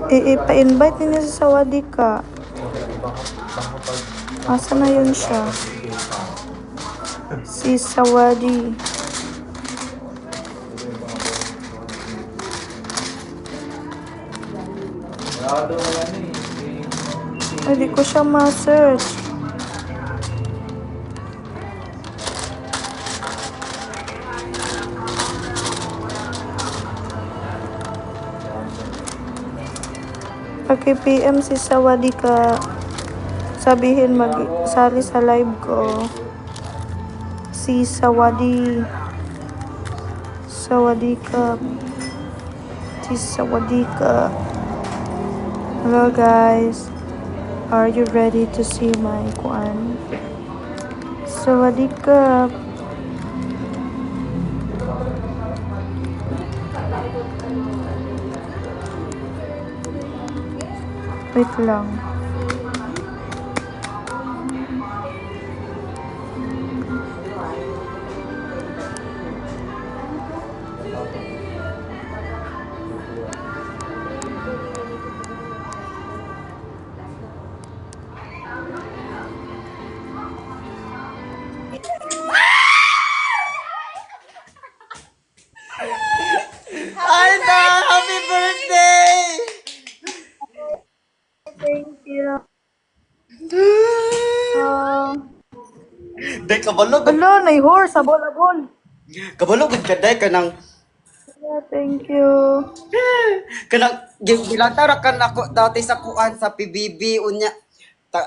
I-invite niya sa Sawadi ka. Asa na yun siya? Si Sawadi. Ay, di ko siya ma-search. Pag-PM si Sawadi ka, sabihin mag-sali sa live ko. Si Sawadi. Sawadi ka. Si Sawadi ka. Hello guys. Are you ready to see my kuan? Sawadi ka. Wait lang. Aida, happy birthday! Thank you. Day kabalog. Hello, nay-horse. Abol-abol. Kabalog ka day kanang Yeah, thank you. gilatara kan ako dati sa kuan sa PBB unya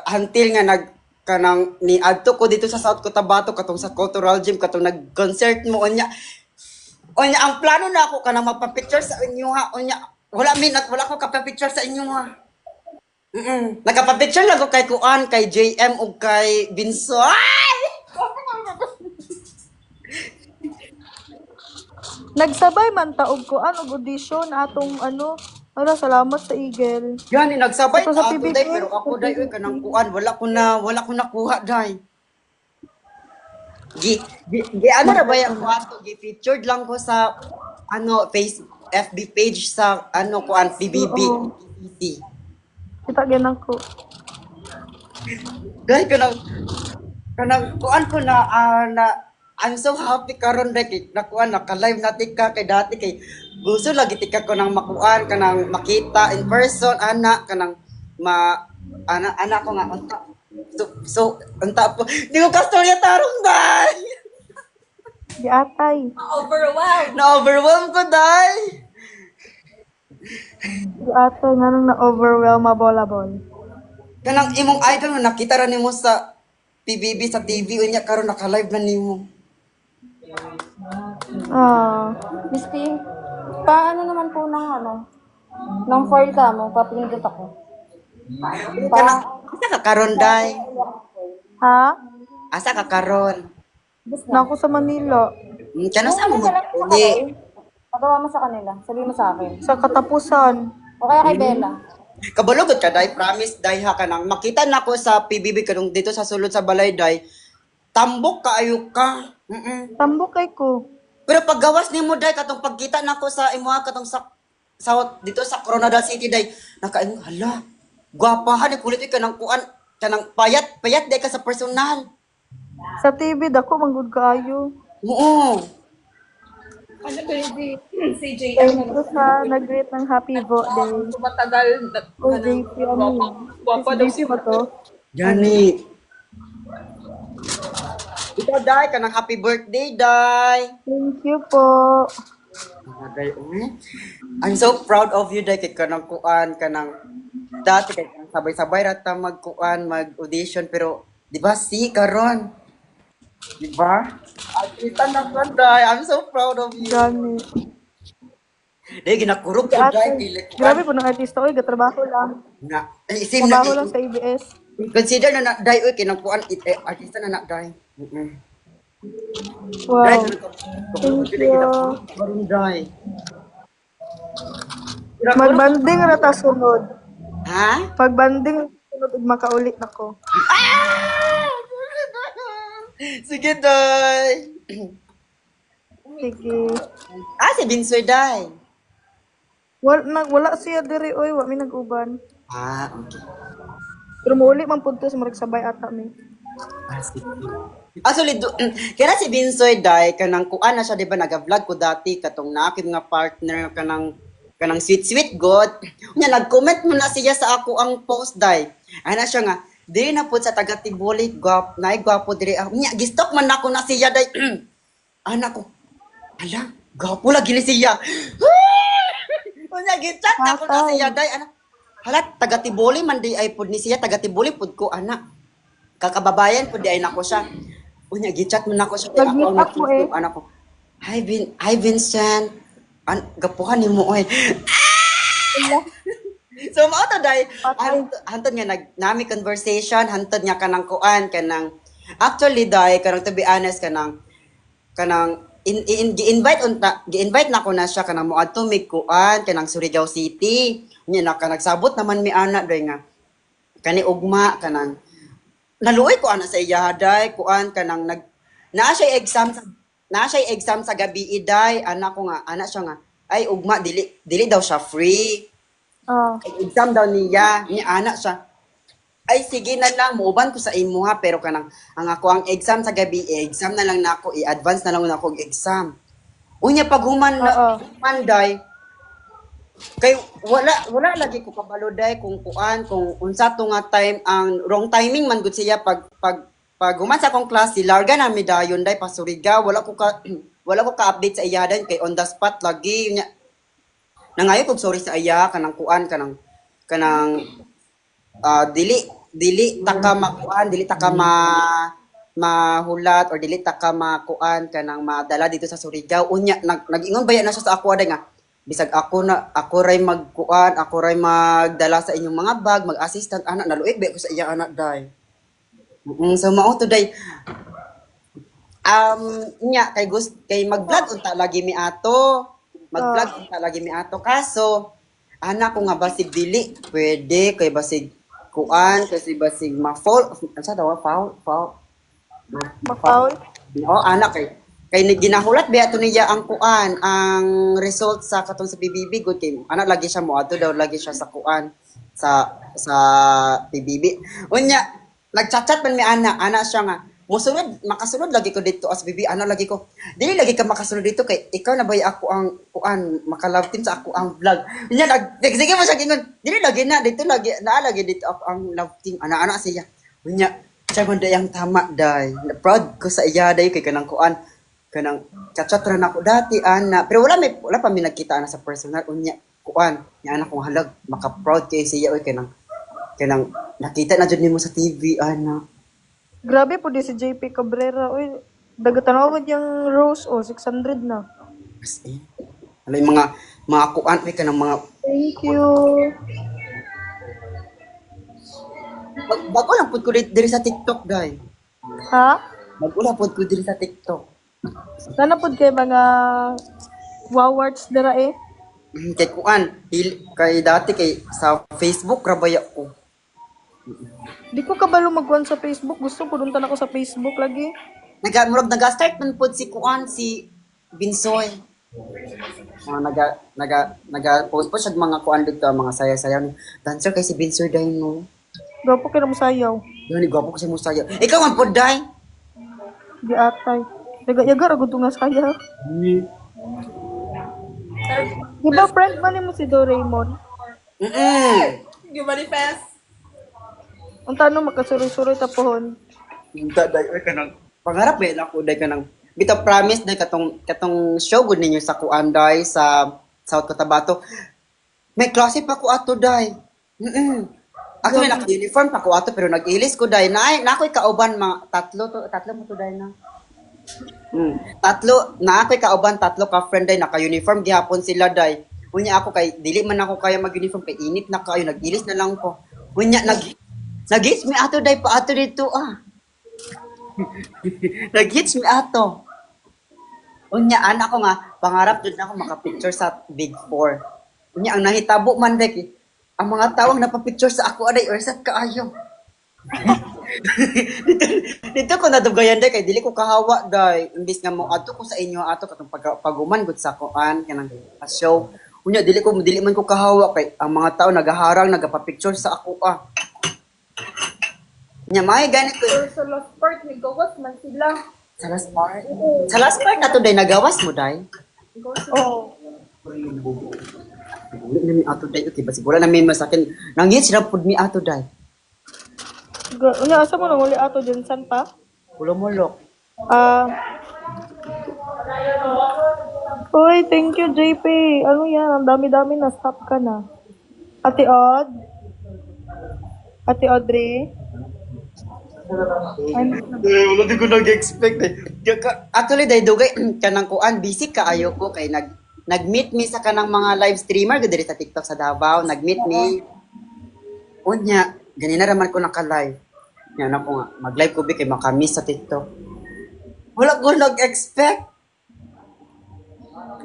until nga kanang ni adto ko dito sa South Cotabato katong sa Cultural Gym katong nag-concert mo unya. Unya ang plano na ako kanang magpa-picture sa inyo ha unya wala ko kapapicture sa inyo ha. Nakapapicture lang ko kay Kuan, kay JM ug kay Binso. Ay! Nagsabay man taog ko og audition atong ano. Wala, salamat sa Eagle. Gani nagsabay Ito sa ta ato PBB. day pero ako day oy kanang Kuan wala ko nakuha day. Ano na ba yung ato gi-featured lang ko sa ano FB page sa ano Kuan PBB. Oo. Kita ganang ko. Day kanang Kuan ko na I'm so happy karon day kay nakuan naka-live natin ka kay dati kay gusto lagi tika ko nang makuan kanang makita in person ana kanang ana ko nga unta so unta po di ko kastorya tarong day Di atay. na-overwhelm ko day Di atay nga nung na-overwhelm abol-abol. kanang imong idol nga nakita ra nimo sa PBB sa TV unya karon naka-live na nimo. Miss Pink, paano naman po ng foil ka mo, papindot ako. Kanang asa ka karon day? Ha? Asa ka karon? Na ako sa Manila. Kanang sa mo Uli. uli. Magawa mo sa kanila, sabi mo sa akin. Sa katapusan. O kaya kay Bella. Kabalogot ka day, promise day ha kanang makita na ko sa PBB kanang dito sa sulod sa balay day. Tambok kaayo ka. Tambok kay ko. Pero paggawas nimo day katong pagkita nako sa imuha katong sa dito sa Coronado City day, nakaingon hala. Gwapahan ni kulit ka nang kuan kanang payat day ka sa personal. Sa TV dako manggod kaayo. Oo. Si Thank you sa nag-greet ng happy birthday. Matagal. O JP ano yun? JP ba to? Gani. Ikaw day kanang happy birthday day. Thank you po. Day, I'm so proud of you day kay kanang kuan kanang dati kay kanang sabay-sabay ra ta magkuan mag-audition pero di ba karon? Di ba? Kita na ko day. I'm so proud of you. Gani. Day ginakurog ko Ate, day pilit. grabe po ng artista. Oy, gatrabaho lang. Na isim na Trabaho lang sa ABS. consider na day oy kinang kuan artista na day. Wow. Thank you. Karon day. Magbanding ra ta sunod. Ha? Pag banding sunod ug makaulit nako. Sige, day. Sige. Si Binsoy, day. Wala siya diri oy, wa mi nag-uban. Ah, okay. Pero muuli man punto sa murag sabay ata mi. Ah, sige. Actually, kaya si Binsoy Day, kanang kuan na siya, di ba, nag-vlog ko dati, katong nakit nga partner, kanang sweet-sweet god. Nya, nag-comment mo na siya sa ako ang post, Day. Ana siya nga, dili na po sa taga Tibuli, gwapo diri. Nya, gistok man ako na siya, Day. Ana ko, hala, gwapo lagi ni siya. Nya, gichat ako na siya, Day. Ana, hala, taga Tibuli man di ay pud ni siya, taga Tibuli pud ko, ana. Kakababayan pud di ay nako siya. Unya, gichat mo na ako siya. Ako ang Nag-meet up mo eh. nag-Facebook, anak ko. Hi, Vincent. Gapuhan ni mo, oy. So, mao to, Day. Hantod nga, nami conversation, hantod nga kanang kuan, kanang, actually, Day, kanang to be honest, kanang, gi-invite na ko na siya, kanang mo adto mig kuan, kanang Surigao City. Unya, nagsabot naman mi anak, Day nga. Kani ugma, kanang, naluoy ko ana sa iya day kuan kanang naa siya exam sa gabi iday ana ko nga ana siya nga ay ugma dili daw siya free Ah, exam daw niya ni ana siya ay sige na lang muuban ko sa imo ha pero kanang ang ako ang exam sa gabi exam na lang nako i-advance na lang nako og exam unya pag human oo. na Monday kay wala lagi ko kabaluday kung kuan kung unsa to nga time ang wrong timing man gud siya pag human sa akong klase larga na mi dayon day pasuriga wala ko ka-update sa iya day kay on the spot lagi nya nangayo kog sorry sa iya kanang kuan kanang dili ta ka makuan dili ta ka mahulat or dili ta ka makuan kanang madala dito sa Surigao unya nag-ingon baya na siya sa ako aday nga bisag ako ray magkuan ako ray magdala sa inyong mga bag mag-assistant anak naluig ba ko sa iya anak day so mao to day nya kay mag-vlog unta lagi mi ato mag-vlog unta lagi mi ato kaso anak ko nga basig dili pwede kay basig kuan kasi basig ma-fall unsa daw foul Mapaul. oo anak kay ginahulat ba ato niya ang kuan ang result sa katong sa PBB good kay ana lagi siya mo ato daw lagi siya sa kuan sa PBB unya nagchat-chat man mi ana siya nga musunod makasunod lagi ko dito as PBB ana lagi ko dili lagi ka makasunod dito kay ikaw na bay ako ang kuan makalove team sa ako ang vlog unya sige mo siya gingon dili lagi na dito lagi lagi dito ako ang love team ana siya unya siya man day ang tama day proud ko sa iya day kay kanang kuan kanang chat-chat ra nako dati ana pero wala pa mi nagkita na sa personal unya kuan nya anak kong halag maka-proud kay siya oy kanang nakita na jud nimo sa TV ana Grabe po di si JP Cabrera. Uy, dagatan ako yung Rose. 600 na. as in alay mga kuan oy kanang mga Thank you. bago lang pud ko diri sa TikTok day Ha? bago lang pud ko diri sa TikTok Sana po kayo mga wowards dira eh. kay kuan kay dati kay sa Facebook ra baya ko Di ko kabalo magkuhan sa Facebook. Gusto ko duntan ako sa Facebook lagi. naga-start man pud si kuan si Binsoy naga-post po siya mga kuan dito mga saya-sayaw ni dancer kay si Binsoy day no Gapo kayo mo sayaw. Gani gwapo kasi mo sayaw ikaw man pud day Di atay. Yaga-yaga ragod nga saya. Di ba friend man mo si Doraemon? mm Ang tanong makasuroy-suroy tapohon. day oy kanang pangarap ba na ko day kanang bitaw promise day katong show gud ninyo sa kuan day sa South Cotabato may klase pa ko ato day actually naka-uniform pa ko ato pero nag-ilis ko day na ako'y kauban mga tatlo mo to day na tatlo na ako'y kauban tatlo ka friend day naka-uniform gihapon sila day unya ako kay dili man ako kaya mag-uniform kay init na kayo nag-ilis na lang ko unya nag-hits mi ato day pa ato dito nag-hits mi ato unya anak ko nga pangarap jud na ako maka-picture sa Big 4 unya ang nahitabo man day ang mga tawang napapicture sa ako aday or sa kaayo dito ko nadugayan day kay dili ko kahawa day imbis nga mo ato ko sa inyo ato katong paguman gud sa kuan kanang show Unya dili man ko kahawa kay ang mga tao nagaharang nagapa-picture sa ako ah. Nya may ganit ko. Pero sa last part, may gawas man sila. Sa last part. Sa last part na to day nagawas mo day. Oo. Wala na mi ato day okay basi wala na mi masakin. Nangit sila pud mi ato day. Unya, asa mo nang uli ato dyan? San pa? Mulok. Ah. Uy, thank you, JP. Ano yan? Ang dami-dami na. Stop ka na. Ate Od? Ate Audrey? Wala di ko nag-expect eh. Actually, dahil dugay kanang kuan, busy ka ayo ko kay nag-meet me sa kanang mga live streamer diri sa TikTok sa Davao, nag-meet me. Unya, ganina raman ko naka-live. Yan ako nga, mag-live ko bi kay makamiss sa TikTok. Wala ko nag-expect.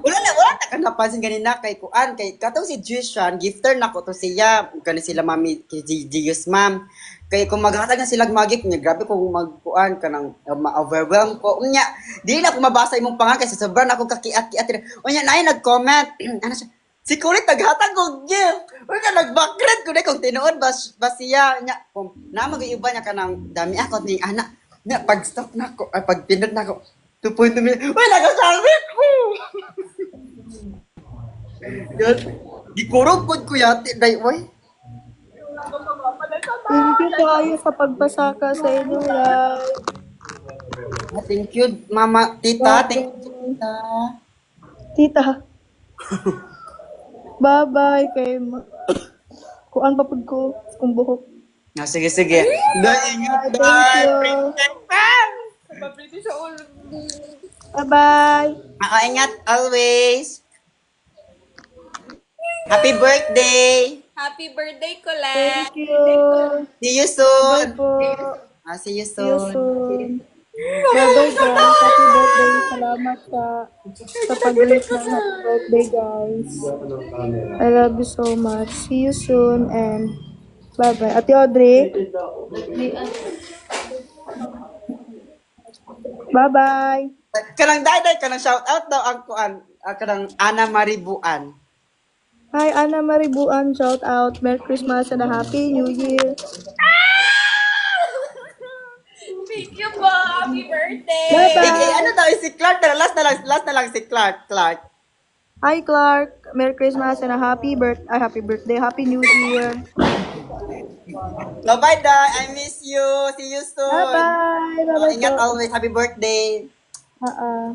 Wala na ka napansin ganina kay kuan kay katong si Jushan, gifter na ko to siya, kani sila mami kay Gius ma'am. Kay kung maghatag na sila magik niya, grabe kung magkuan ka nang ma-overwhelm ko. Unya, di na ko mabasa imong pangalan kasi sobrang ako kakiat-kiat. Unya, na nag-comment. Ano siya? Si Kulit naghatag og gift. Uy ka nag-background ko na kung tinuod ba siya. Unya, kung na mag-iuba niya ka ng dami ako ni anak. Unya, pag-stop na ko, ay pag-pindot na ko. 2.2 million. Uy, nagasabi ko! Yan. Gikurog ko yati. Day, uy. Thank you tayo sa pagbasaka sa inyo live. Thank you, mama, tita. Thank you, tita. Tita. Bye-bye kay kuan papud ko kung buhok. Ah, sige. Day, ingat, Thank day. you. Bye-bye. Ingat always. Happy birthday. Happy birthday, Colette! Thank you. See you Bye soon. po. See you See you soon. soon. Bye-bye guys. Happy birthday. Salamat sa pag-wish ng happy birthday guys. I love you so much. See you soon and bye-bye. Ate Audrey. Bye-bye. Kanang day, kanang shout out daw ang kuan. Kanang Ana Maribuan. Hi, Ana Maribuan. Shout out. Merry Christmas and a Happy New Year. Thank you po! Happy birthday! Bye-bye. Ano daw si Clark? Last na lang si Clark. Hi, Clark. Merry Christmas and a happy birthday. Happy New Year. Bye-bye, day. I miss you. See you soon. Bye-bye. Bye-bye Ingat po. always. Happy birthday. Ah, ah.